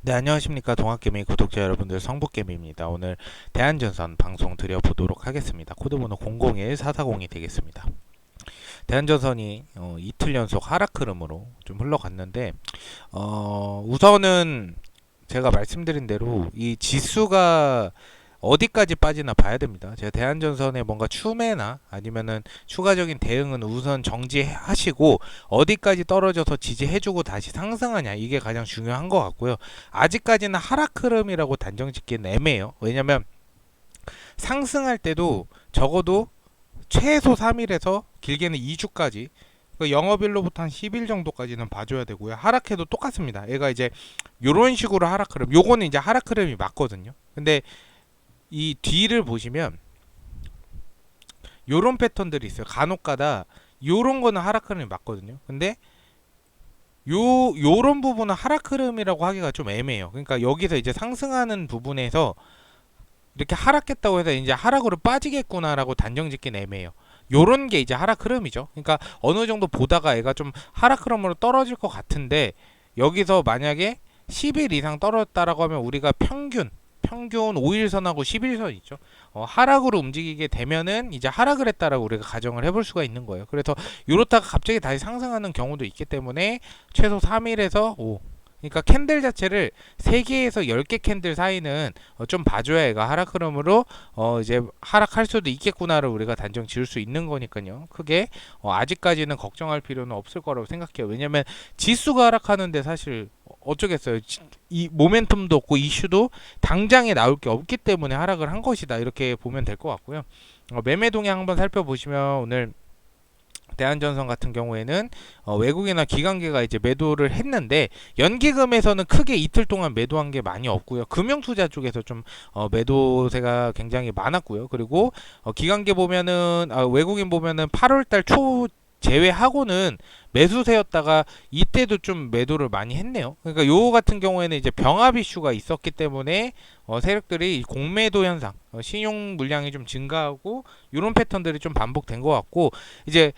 네, 안녕하십니까. 동학개미 구독자 여러분들, 성북개미입니다. 오늘 대한전선 방송 드려보도록 하겠습니다. 코드번호 001440이 되겠습니다. 대한전선이 이틀 연속 하락 흐름으로 좀 흘러갔는데, 우선은 제가 말씀드린 대로 이 지수가 어디까지 빠지나 봐야 됩니다. 제가 대한전선에 뭔가 추매나 아니면은 추가적인 대응은 우선 정지하시고 어디까지 떨어져서 지지해주고 다시 상승하냐, 이게 가장 중요한 것 같고요. 아직까지는 하락 흐름이라고 단정 짓기는 애매해요. 왜냐면 상승할 때도 적어도 최소 3일에서 길게는 2주까지, 영업일로부터 한 10일 정도까지는 봐줘야 되고요. 하락해도 똑같습니다. 얘가 이제 요런 식으로 하락 흐름, 요거는 이제 하락 흐름이 맞거든요. 근데 이 뒤를 보시면 요런 패턴들이 있어요. 간혹가다 요런 거는 하락 흐름이 맞거든요. 근데 요런 부분은 하락 흐름이라고 하기가 좀 애매해요. 그러니까 여기서 이제 상승하는 부분에서 이렇게 하락했다고 해서 이제 하락으로 빠지겠구나라고 단정짓긴 애매해요. 요런 게 이제 하락 흐름이죠. 그러니까 어느 정도 보다가 얘가 좀 하락 흐름으로 떨어질 것 같은데, 여기서 만약에 10일 이상 떨어졌다라고 하면 우리가 평균 5일선하고 10일선 있죠. 하락으로 움직이게 되면은 이제 하락을 했다라고 우리가 가정을 해볼 수가 있는 거예요. 그래서 이렇다가 갑자기 다시 상승하는 경우도 있기 때문에 최소 3일에서 5, 그러니까 캔들 자체를 3개에서 10개 캔들 사이는 좀 봐줘야 얘가 하락 흐름으로 이제 하락할 수도 있겠구나를 우리가 단정 지을 수 있는 거니까요. 크게 아직까지는 걱정할 필요는 없을 거라고 생각해요. 왜냐면 지수가 하락하는데 사실 어쩌겠어요. 이 모멘텀도 없고 이슈도 당장에 나올 게 없기 때문에 하락을 한 것이다, 이렇게 보면 될 것 같고요. 매매 동향 한번 살펴보시면 오늘 대한전선 같은 경우에는 외국이나 기관계가 이제 매도를 했는데, 연기금에서는 크게 이틀 동안 매도한 게 많이 없고요. 금융투자 쪽에서 좀 매도세가 굉장히 많았고요. 그리고 기관계 보면은 외국인 보면은 8월달 초 제외하고는 매수세였다가 이때도 좀 매도를 많이 했네요. 그러니까 요 같은 경우에는 이제 병합 이슈가 있었기 때문에 세력들이 공매도 현상, 신용 물량이 좀 증가하고 이런 패턴들이 좀 반복된 것 같고, 이제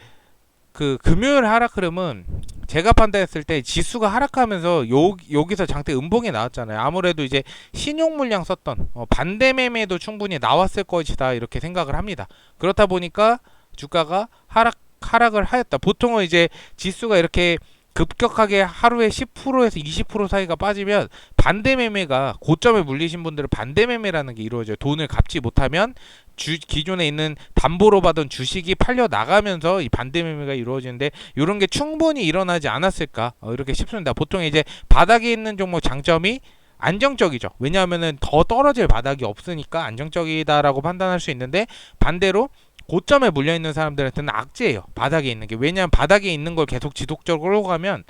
그 금요일 하락 흐름은 제가 판단했을 때 지수가 하락하면서 여기서 장대 음봉이 나왔잖아요. 아무래도 이제 신용 물량 썼던 반대 매매도 충분히 나왔을 것이다, 이렇게 생각을 합니다. 그렇다 보니까 주가가 하락을 하였다. 보통은 이제 지수가 이렇게 급격하게 하루에 10%에서 20% 사이가 빠지면 반대 매매가, 고점에 물리신 분들은 반대 매매라는 게 이루어져요. 돈을 갚지 못하면 기존에 있는 담보로 받은 주식이 팔려 나가면서 이 반대 매매가 이루어지는데, 이런 게 충분히 일어나지 않았을까, 이렇게 싶습니다. 보통 이제 바닥에 있는 종목 장점이 안정적이죠. 왜냐하면은 더 떨어질 바닥이 없으니까 안정적이다라고 판단할 수 있는데, 반대로 고점에 물려있는 사람들한테는 악재예요, 바닥에 있는 게. 왜냐하면 바닥에 있는 걸 계속 지속적으로 가면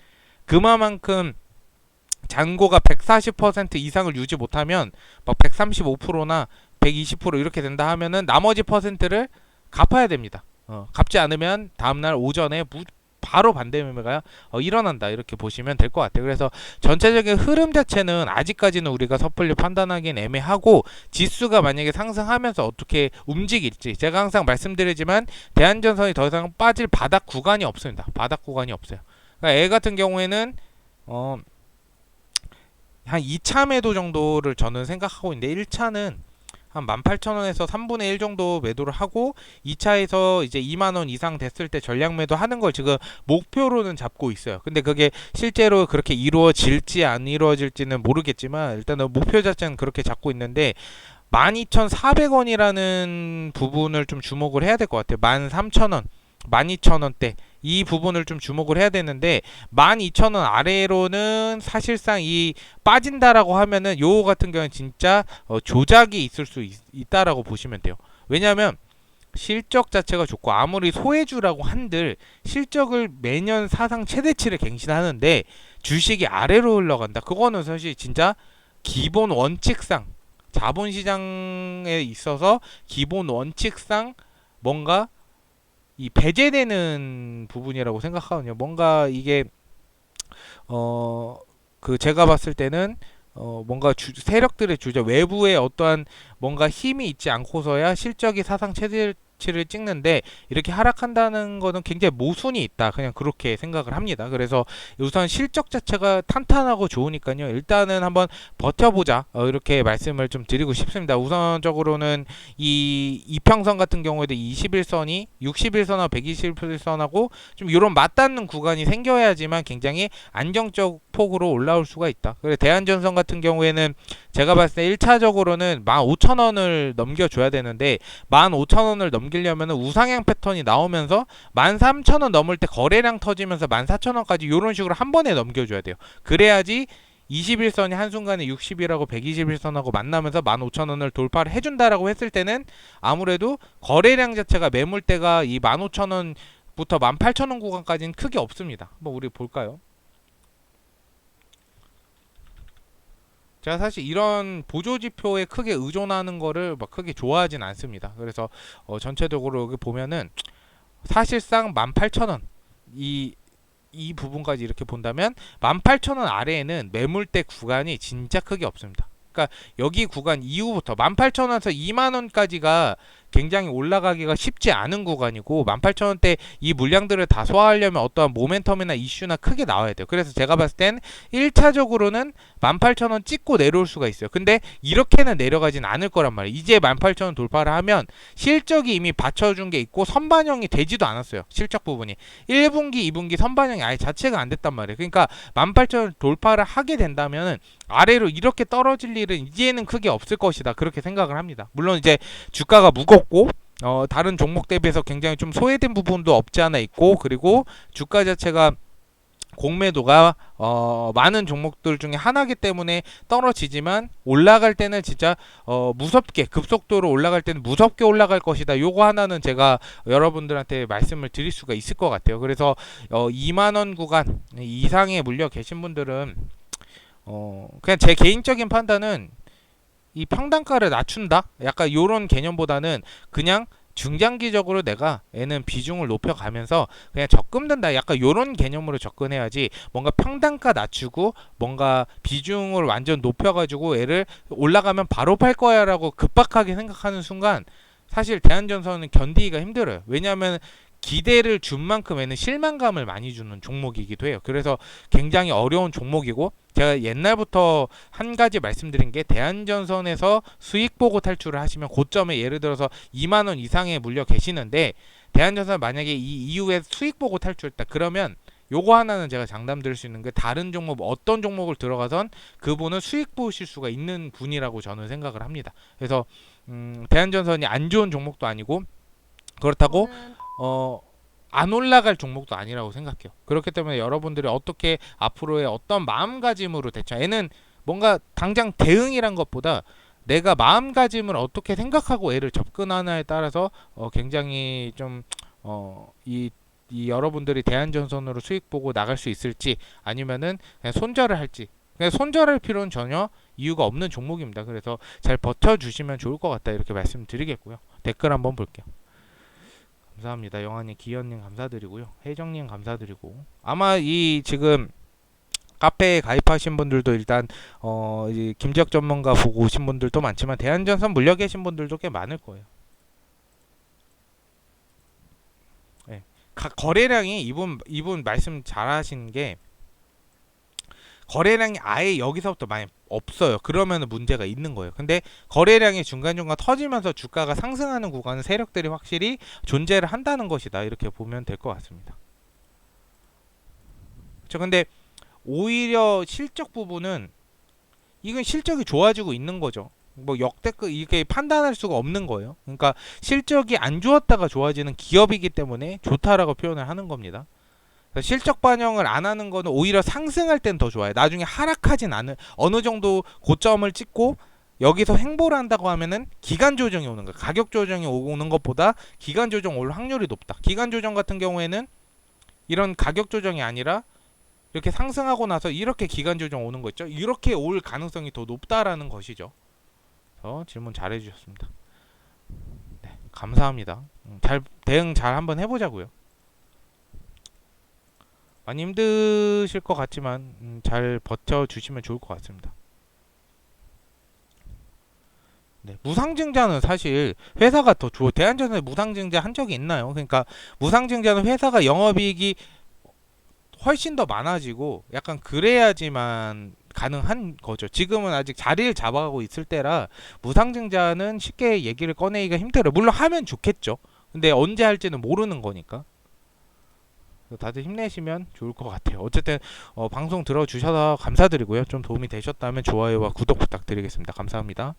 그만큼 잔고가 140% 이상을 유지 못하면 막 135%나 120% 이렇게 된다 하면은 나머지 퍼센트를 갚아야 됩니다. 갚지 않으면 다음날 오전에 바로 반대 매매가 일어난다, 이렇게 보시면 될 것 같아요. 그래서 전체적인 흐름 자체는 아직까지는 우리가 섣불리 판단하기는 애매하고, 지수가 만약에 상승하면서 어떻게 움직일지, 제가 항상 말씀드리지만 대한전선이 더 이상 빠질 바닥 구간이 없습니다. 바닥 구간이 없어요. 그러니까 애 같은 경우에는 한 2차 매도 정도를 저는 생각하고 있는데, 1차는 한 18,000원에서 3분의 1 정도 매도를 하고 2차에서 이제 2만원 이상 됐을 때 전략 매도 하는 걸 지금 목표로는 잡고 있어요. 근데 그게 실제로 그렇게 이루어질지 안 이루어질지는 모르겠지만 일단은 목표 자체는 그렇게 잡고 있는데, 12,400원이라는 부분을 좀 주목을 해야 될 것 같아요. 13,000원, 12,000원대 이 부분을 좀 주목을 해야 되는데, 12,000원 아래로는 사실상 이 빠진다라고 하면은 요 같은 경우는 진짜 조작이 있을 수 있다라고 보시면 돼요. 왜냐하면 실적 자체가 좋고, 아무리 소외주라고 한들 실적을 매년 사상 최대치를 갱신하는데 주식이 아래로 흘러간다, 그거는 사실 진짜 기본 원칙상, 자본시장에 있어서 기본 원칙상 뭔가 이 배제되는 부분이라고 생각하거든요. 뭔가 이게 그 제가 봤을 때는 뭔가 세력들의 주저, 외부의 어떠한 뭔가 힘이 있지 않고서야 실적이 사상 가치를 찍는데 이렇게 하락한다는 거는 굉장히 모순이 있다. 그냥 그렇게 생각을 합니다. 그래서 우선 실적 자체가 탄탄하고 좋으니까요. 일단은 한번 버텨보자. 이렇게 말씀을 좀 드리고 싶습니다. 우선적으로는 이 이평선 같은 경우에도 21선이 61선하고 121선하고 좀 이런 맞닿는 구간이 생겨야지만 굉장히 안정적 폭으로 올라올 수가 있다. 그래서 대한전선 같은 경우에는 제가 봤을 때 1차적으로는 15,000원을 넘겨줘야 되는데 15,000원을 넘기려면 우상향 패턴이 나오면서 13,000원 넘을 때 거래량 터지면서 14,000원까지 이런 식으로 한 번에 넘겨줘야 돼요. 그래야지 21선이 한순간에 60이라고 121선하고 만나면서 15,000원을 돌파를 해준다라고 했을 때는 아무래도 거래량 자체가 매물대가 이 15,000원부터 18,000원 구간까지는 크게 없습니다. 한번 우리 볼까요? 제가 사실 이런 보조지표에 크게 의존하는 거를 막 크게 좋아하진 않습니다. 그래서 전체적으로 여기 보면은 사실상 18,000원 이 부분까지 이렇게 본다면 18,000원 아래에는 매물대 구간이 진짜 크게 없습니다. 그러니까 여기 구간 이후부터 18,000원에서 2만원까지가 굉장히 올라가기가 쉽지 않은 구간이고 18,000원대 이 물량들을 다 소화하려면 어떠한 모멘텀이나 이슈나 크게 나와야 돼요. 그래서 제가 봤을 땐 1차적으로는 18,000원 찍고 내려올 수가 있어요. 근데 이렇게는 내려가진 않을 거란 말이에요. 이제 18,000원 돌파를 하면 실적이 이미 받쳐준 게 있고 선반영이 되지도 않았어요. 실적 부분이 1분기, 2분기 선반영이 아예 자체가 안 됐단 말이에요. 그러니까 18,000원 돌파를 하게 된다면 아래로 이렇게 떨어질 일은 이제는 크게 없을 것이다. 그렇게 생각을 합니다. 물론 이제 주가가 무겁고 다른 종목 대비해서 굉장히 좀 소외된 부분도 없지 않아 있고, 그리고 주가 자체가 공매도가 많은 종목들 중에 하나이기 때문에 떨어지지만 올라갈 때는 진짜 무섭게 급속도로 올라갈 때는 무섭게 올라갈 것이다. 요거 하나는 제가 여러분들한테 말씀을 드릴 수가 있을 것 같아요. 그래서 2만원 구간 이상에 물려 계신 분들은 그냥 제 개인적인 판단은 이 평단가를 낮춘다? 약간 요런 개념보다는 그냥 중장기적으로 내가 얘는 비중을 높여가면서 그냥 적금 든다, 약간 요런 개념으로 접근해야지 뭔가 평단가 낮추고 뭔가 비중을 완전 높여가지고 얘를 올라가면 바로 팔 거야 라고 급박하게 생각하는 순간 사실 대한전선은 견디기가 힘들어요. 왜냐하면 기대를 준 만큼 에는 실망감을 많이 주는 종목이기도 해요. 그래서 굉장히 어려운 종목이고, 제가 옛날부터 한 가지 말씀드린 게 대한전선에서 수익 보고 탈출을 하시면 고점에 예를 들어서 2만원 이상에 물려 계시는데 대한전선 만약에 이 이후에 수익 보고 탈출했다 그러면 요거 하나는 제가 장담 드릴 수 있는 게 다른 종목 어떤 종목을 들어가선 그분은 수익 보실 수가 있는 분이라고 저는 생각을 합니다. 그래서 대한전선이 안 좋은 종목도 아니고 그렇다고 안 올라갈 종목도 아니라고 생각해요. 그렇기 때문에 여러분들이 어떻게 앞으로의 어떤 마음가짐으로 대처, 얘는 뭔가 당장 대응이란 것보다 내가 마음가짐을 어떻게 생각하고 애를 접근하나에 따라서 굉장히 좀 이 여러분들이 대한전선으로 수익 보고 나갈 수 있을지 아니면은 그냥 손절을 할지, 그냥 손절할 필요는 전혀 이유가 없는 종목입니다. 그래서 잘 버텨주시면 좋을 것 같다 이렇게 말씀드리겠고요. 댓글 한번 볼게요. 감사합니다. 영환님, 기현님 감사드리고요. 혜정님 감사드리고, 아마 이 지금 카페에 가입하신 분들도 일단 이제 김지혁 전문가 보고 오신 분들도 많지만 대한전선 물려 계신 분들도 꽤 많을 거예요. 네. 거래량이 이분 말씀 잘하신 게 거래량이 아예 여기서부터 많이 없어요. 그러면 문제가 있는 거예요. 근데 거래량이 중간중간 터지면서 주가가 상승하는 구간은 세력들이 확실히 존재를 한다는 것이다. 이렇게 보면 될 것 같습니다. 그렇죠. 근데 오히려 실적 부분은 이건 실적이 좋아지고 있는 거죠. 뭐 역대급 이게 판단할 수가 없는 거예요. 그러니까 실적이 안 좋았다가 좋아지는 기업이기 때문에 좋다라고 표현을 하는 겁니다. 실적 반영을 안 하는 거는 오히려 상승할 땐 더 좋아요. 나중에 하락하진 않은, 어느 정도 고점을 찍고 여기서 횡보를 한다고 하면은 기간 조정이 오는 거예요. 가격 조정이 오는 것보다 기간 조정 올 확률이 높다. 기간 조정 같은 경우에는 이런 가격 조정이 아니라 이렇게 상승하고 나서 이렇게 기간 조정 오는 거 있죠. 이렇게 올 가능성이 더 높다라는 것이죠. 질문 잘 해주셨습니다. 네, 감사합니다. 대응 잘 한번 해보자고요. 많이 힘드실 것 같지만 잘 버텨주시면 좋을 것 같습니다. 네, 무상증자는 사실 회사가 더 좋아. 대한전선에 무상증자 한 적이 있나요? 그러니까 무상증자는 회사가 영업이익이 훨씬 더 많아지고 약간 그래야지만 가능한 거죠. 지금은 아직 자리를 잡아가고 있을 때라 무상증자는 쉽게 얘기를 꺼내기가 힘들어요. 물론 하면 좋겠죠. 근데 언제 할지는 모르는 거니까. 다들 힘내시면 좋을 것 같아요. 어쨌든 방송 들어주셔서 감사드리고요. 좀 도움이 되셨다면 좋아요와 구독 부탁드리겠습니다. 감사합니다.